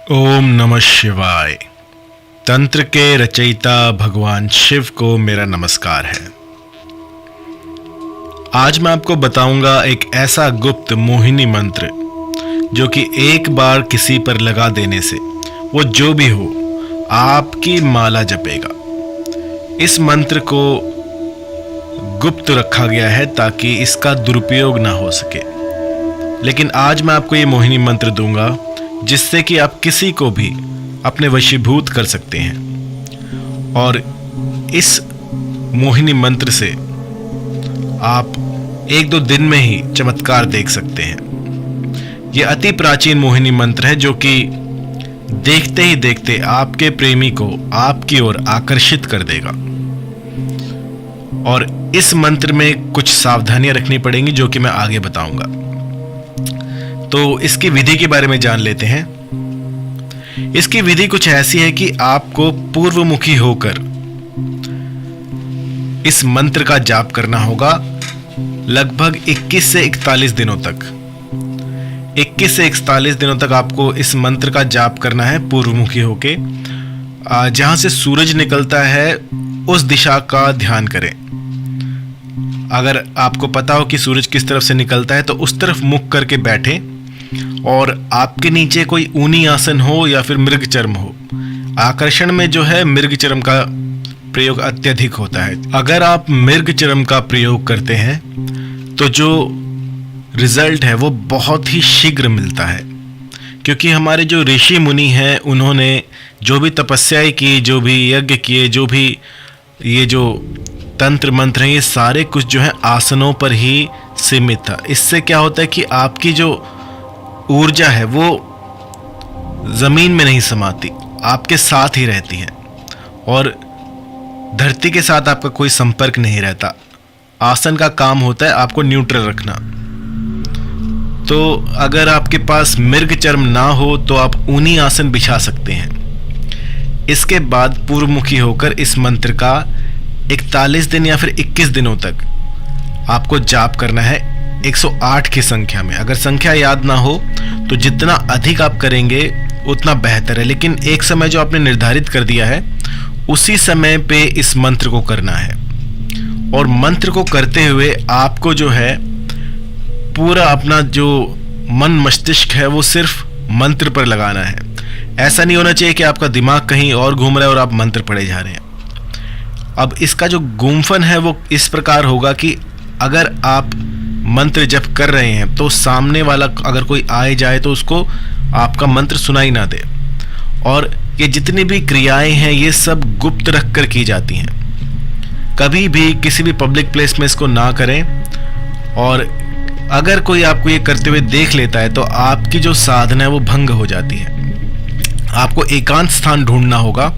ओम नमः शिवाय। तंत्र के रचयिता भगवान शिव को मेरा नमस्कार है। आज मैं आपको बताऊंगा एक ऐसा गुप्त मोहिनी मंत्र जो कि एक बार किसी पर लगा देने से वो जो भी हो आपकी माला जपेगा। इस मंत्र को गुप्त रखा गया है ताकि इसका दुरुपयोग ना हो सके, लेकिन आज मैं आपको ये मोहिनी मंत्र दूंगा जिससे कि आप किसी को भी अपने वशीभूत कर सकते हैं। और इस मोहिनी मंत्र से आप 1-2 दिन में ही चमत्कार देख सकते हैं। यह अति प्राचीन मोहिनी मंत्र है जो कि देखते ही देखते आपके प्रेमी को आपकी ओर आकर्षित कर देगा। और इस मंत्र में कुछ सावधानियां रखनी पड़ेंगी जो कि मैं आगे बताऊंगा। तो इसकी विधि के बारे में जान लेते हैं। इसकी विधि कुछ ऐसी है कि आपको पूर्वमुखी होकर इस मंत्र का जाप करना होगा लगभग 21 से 41 दिनों तक। 21 से 41 दिनों तक आपको इस मंत्र का जाप करना है पूर्वमुखी होके। जहां से सूरज निकलता है उस दिशा का ध्यान करें। अगर आपको पता हो कि सूरज किस तरफ से निकलता है तो उस तरफ मुख करके बैठें और आपके नीचे कोई ऊनी आसन हो या फिर मृग चर्म हो। आकर्षण में जो है मृग चर्म का प्रयोग अत्यधिक होता है। अगर आप मृग चर्म का प्रयोग करते हैं तो जो रिजल्ट है वो बहुत ही शीघ्र मिलता है, क्योंकि हमारे जो ऋषि मुनि हैं उन्होंने जो भी तपस्याएं की, जो भी यज्ञ किए, जो भी ये जो तंत्र मंत्र हैं, ये सारे कुछ जो है आसनों पर ही सीमित था। इससे क्या होता है कि आपकी जो ऊर्जा है वो जमीन में नहीं समाती, आपके साथ ही रहती है और धरती के साथ आपका कोई संपर्क नहीं रहता। आसन का काम होता है आपको न्यूट्रल रखना। तो अगर आपके पास मृग चर्म ना हो तो आप ऊनी आसन बिछा सकते हैं। इसके बाद पूर्वमुखी होकर इस मंत्र का 41 दिन या फिर 21 दिनों तक आपको जाप करना है 108 की संख्या में। अगर संख्या याद ना हो तो जितना अधिक आप करेंगे उतना बेहतर है, लेकिन एक समय जो आपने निर्धारित कर दिया है उसी समय पे इस मंत्र को करना है। और मंत्र को करते हुए आपको जो है पूरा अपना जो मन मस्तिष्क है वो सिर्फ मंत्र पर लगाना है। ऐसा नहीं होना चाहिए कि आपका दिमाग कहीं और घूम रहा है और आप मंत्र पढ़े जा रहे हैं। अब इसका जो गुम्फन है वो इस प्रकार होगा कि अगर आप मंत्र जप कर रहे हैं तो सामने वाला अगर कोई आए जाए तो उसको आपका मंत्र सुनाई ना दे। और ये जितनी भी क्रियाएं हैं ये सब गुप्त रख कर की जाती हैं। कभी भी किसी भी पब्लिक प्लेस में इसको ना करें। और अगर कोई आपको ये करते हुए देख लेता है तो आपकी जो साधना है वो भंग हो जाती है। आपको एकांत स्थान ढूंढना होगा,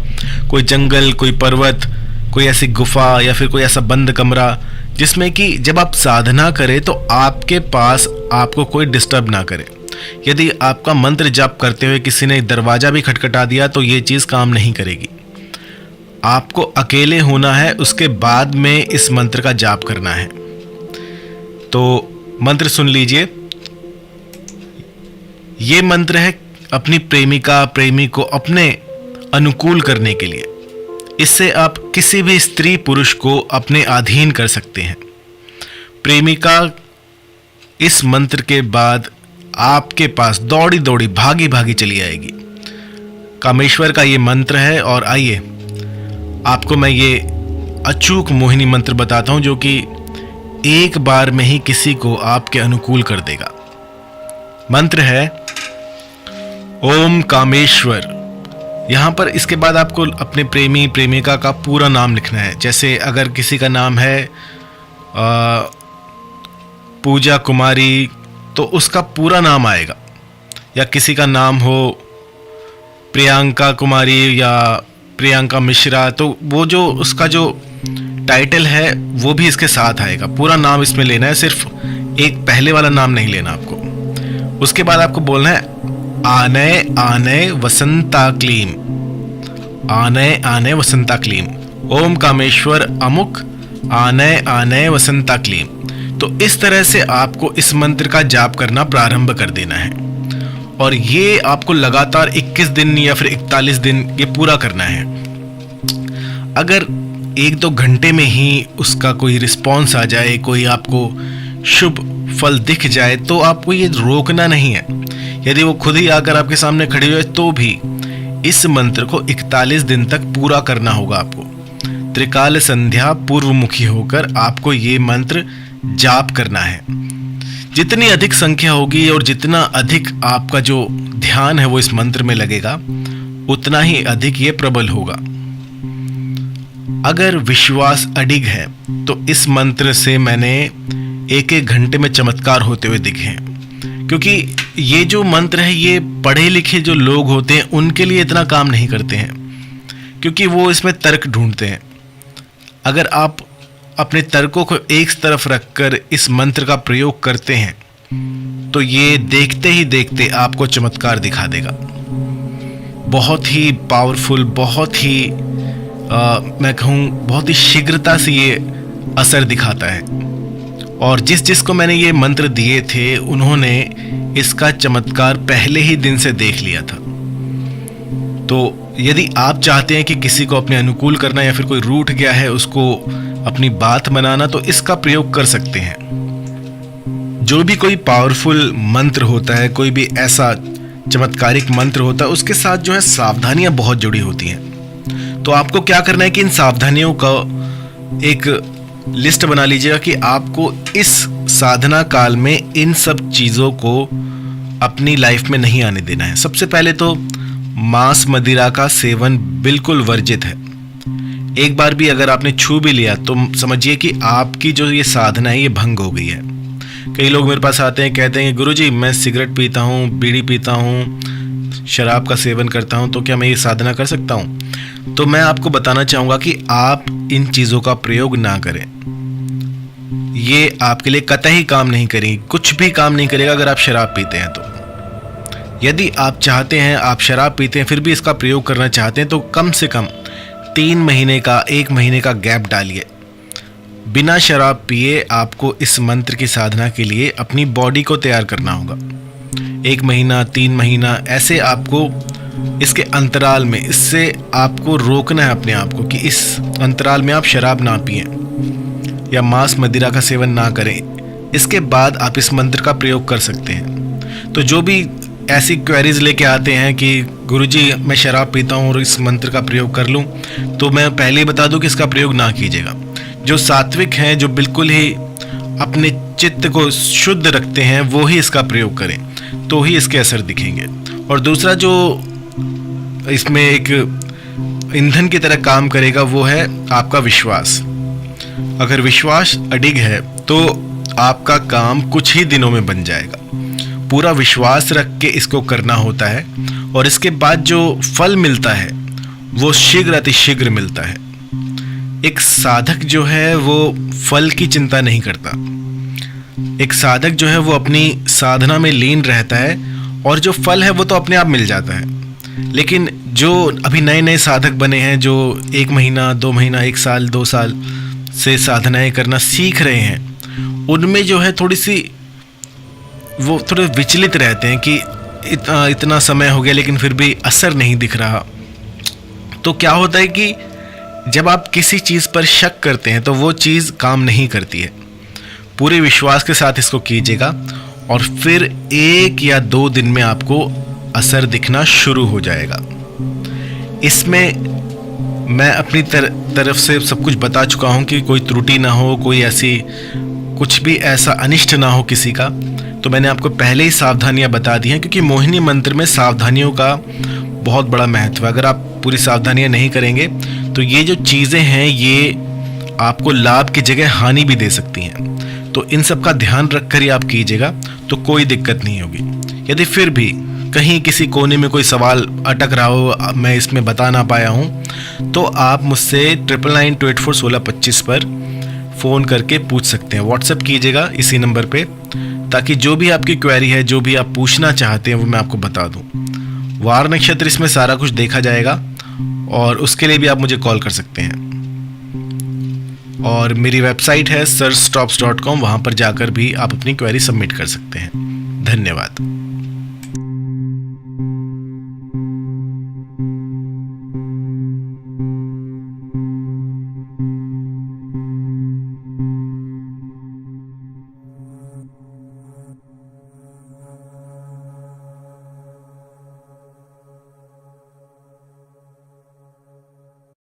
कोई जंगल, कोई पर्वत, कोई ऐसी गुफा या फिर कोई ऐसा बंद कमरा जिसमें कि जब आप साधना करें तो आपके पास आपको कोई डिस्टर्ब ना करे। यदि आपका मंत्र जाप करते हुए किसी ने दरवाजा भी खटखटा दिया तो ये चीज़ काम नहीं करेगी। आपको अकेले होना है, उसके बाद में इस मंत्र का जाप करना है। तो मंत्र सुन लीजिए। ये मंत्र है अपनी प्रेमिका प्रेमी को अपने अनुकूल करने के लिए। इससे आप किसी भी स्त्री पुरुष को अपने अधीन कर सकते हैं। प्रेमिका इस मंत्र के बाद आपके पास दौड़ी दौड़ी भागी भागी चली आएगी। कामेश्वर का ये मंत्र है। और आइए आपको मैं ये अचूक मोहिनी मंत्र बताता हूं जो कि एक बार में ही किसी को आपके अनुकूल कर देगा। मंत्र है ओम कामेश्वर। यहाँ पर इसके बाद आपको अपने प्रेमी प्रेमिका का पूरा नाम लिखना है। जैसे अगर किसी का नाम है पूजा कुमारी तो उसका पूरा नाम आएगा, या किसी का नाम हो प्रियंका कुमारी या प्रियंका मिश्रा तो वो जो उसका जो टाइटल है वो भी इसके साथ आएगा। पूरा नाम इसमें लेना है, सिर्फ एक पहले वाला नाम नहीं लेना आपको। उसके बाद आपको बोलना है आनय आनय वसंता क्लीम, आनय आनय वसंता क्लीम, ओम कामेश्वर अमुक आनय आनय वसंता क्लीम। तो इस तरह से आपको इस मंत्र का जाप करना प्रारंभ कर देना है। और ये आपको लगातार 21 दिन या फिर 41 दिन ये पूरा करना है। अगर 1-2 घंटे में ही उसका कोई रिस्पॉन्स आ जाए, कोई आपको शुभ फल दिख जाए, तो आपको ये रोकना नहीं है। यदि वो खुद ही आकर आपके सामने खड़ी हो जाए तो भी इस मंत्र को 41 दिन तक पूरा करना होगा आपको। त्रिकाल संध्या पूर्वमुखी होकर आपको ये मंत्र जाप करना है। जितनी अधिक संख्या होगी और जितना अधिक आपका जो ध्यान है वो इस मंत्र में लगेगा, उतना ही अधिक ये प्रबल होगा। अगर विश्वास अडिग है तो इस मंत्र से मैंने 1-1 घंटे में चमत्कार होते हुए दिखे हैं। क्योंकि ये जो मंत्र है ये पढ़े लिखे जो लोग होते हैं उनके लिए इतना काम नहीं करते हैं, क्योंकि वो इसमें तर्क ढूंढते हैं। अगर आप अपने तर्कों को एक तरफ रखकर इस मंत्र का प्रयोग करते हैं तो ये देखते ही देखते आपको चमत्कार दिखा देगा। बहुत ही पावरफुल, बहुत ही मैं कहूँ बहुत ही शीघ्रता से ये असर दिखाता है। और जिसको मैंने ये मंत्र दिए थे उन्होंने इसका चमत्कार पहले ही दिन से देख लिया था। तो यदि आप चाहते हैं कि किसी को अपने अनुकूल करना या फिर कोई रूठ गया है उसको अपनी बात बनाना, तो इसका प्रयोग कर सकते हैं। जो भी कोई पावरफुल मंत्र होता है, कोई भी ऐसा चमत्कारिक मंत्र होता है, उसके साथ जो है सावधानियां बहुत जुड़ी होती हैं। तो आपको क्या करना है कि इन सावधानियों का एक लिस्ट बना लीजिएगा कि आपको इस साधना काल में इन सब चीज़ों को अपनी लाइफ में नहीं आने देना है। सबसे पहले तो मांस मदिरा का सेवन बिल्कुल वर्जित है। एक बार भी अगर आपने छू भी लिया तो समझिए कि आपकी जो ये साधना है ये भंग हो गई है। कई लोग मेरे पास आते हैं, कहते हैं गुरुजी मैं सिगरेट पीता हूँ, बीड़ी पीता हूँ, शराब का सेवन करता हूँ, तो क्या मैं ये साधना कर सकता हूँ? तो मैं आपको बताना चाहूँगा कि आप इन चीज़ों का प्रयोग ना करें। ये आपके लिए कतई काम नहीं करेगी, कुछ भी काम नहीं करेगा अगर आप शराब पीते हैं तो। यदि आप चाहते हैं, आप शराब पीते हैं फिर भी इसका प्रयोग करना चाहते हैं, तो कम से कम 3 महीने का 1 महीने का गैप डालिए। बिना शराब पिए आपको इस मंत्र की साधना के लिए अपनी बॉडी को तैयार करना होगा। 1 महीना 3 महीना ऐसे आपको इसके अंतराल में, इससे आपको रोकना है अपने आप को कि इस अंतराल में आप शराब ना पिएं या मांस मदिरा का सेवन ना करें। इसके बाद आप इस मंत्र का प्रयोग कर सकते हैं। तो जो भी ऐसी क्वेरीज लेके आते हैं कि गुरुजी मैं शराब पीता हूँ और इस मंत्र का प्रयोग कर लूँ, तो मैं पहले ही बता दूँ कि इसका प्रयोग ना कीजिएगा। जो सात्विक हैं, जो बिल्कुल ही अपने चित्त को शुद्ध रखते हैं, वो ही इसका प्रयोग करें, तो ही इसके असर दिखेंगे। और दूसरा जो इसमें एक ईंधन की तरह काम करेगा वो है आपका विश्वास। अगर विश्वास अडिग है तो आपका काम कुछ ही दिनों में बन जाएगा। पूरा विश्वास रख के इसको करना होता है और इसके बाद जो फल मिलता है वो शीघ्र अतिशीघ्र मिलता है। एक साधक जो है वो फल की चिंता नहीं करता। एक साधक जो है वो अपनी साधना में लीन रहता है और जो फल है वो तो अपने आप मिल जाता है। लेकिन जो अभी नए नए साधक बने हैं, जो 1 महीना 2 महीना 1 साल 2 साल से साधनाएं करना सीख रहे हैं, उनमें जो है थोड़ी सी वो थोड़े विचलित रहते हैं कि इतना समय हो गया लेकिन फिर भी असर नहीं दिख रहा। तो क्या होता है कि जब आप किसी चीज़ पर शक करते हैं तो वो चीज़ काम नहीं करती है। पूरे विश्वास के साथ इसको कीजिएगा और फिर 1 या 2 दिन में आपको असर दिखना शुरू हो जाएगा। इसमें मैं अपनी तरफ से सब कुछ बता चुका हूँ कि कोई त्रुटि ना हो, कोई ऐसी कुछ भी ऐसा अनिष्ट ना हो किसी का। तो मैंने आपको पहले ही सावधानियां बता दी हैं, क्योंकि मोहिनी मंत्र में सावधानियों का बहुत बड़ा महत्व है। अगर आप पूरी सावधानियां नहीं करेंगे तो ये जो चीज़ें हैं ये आपको लाभ की जगह हानि भी दे सकती हैं। तो इन सब का ध्यान रखकर ही आप कीजिएगा तो कोई दिक्कत नहीं होगी। यदि फिर भी कहीं किसी कोने में कोई सवाल अटक रहा हो, मैं इसमें बता ना पाया हूँ, तो आप मुझसे 9992841625 पर फ़ोन करके पूछ सकते हैं। व्हाट्सएप कीजिएगा इसी नंबर पे, ताकि जो भी आपकी क्वेरी है, जो भी आप पूछना चाहते हैं वो मैं आपको बता दूं। वार नक्षत्र इसमें सारा कुछ देखा जाएगा और उसके लिए भी आप मुझे कॉल कर सकते हैं। और मेरी वेबसाइट है sirstops.com, वहाँ पर जाकर भी आप अपनी क्वेरी सबमिट कर सकते हैं। धन्यवाद।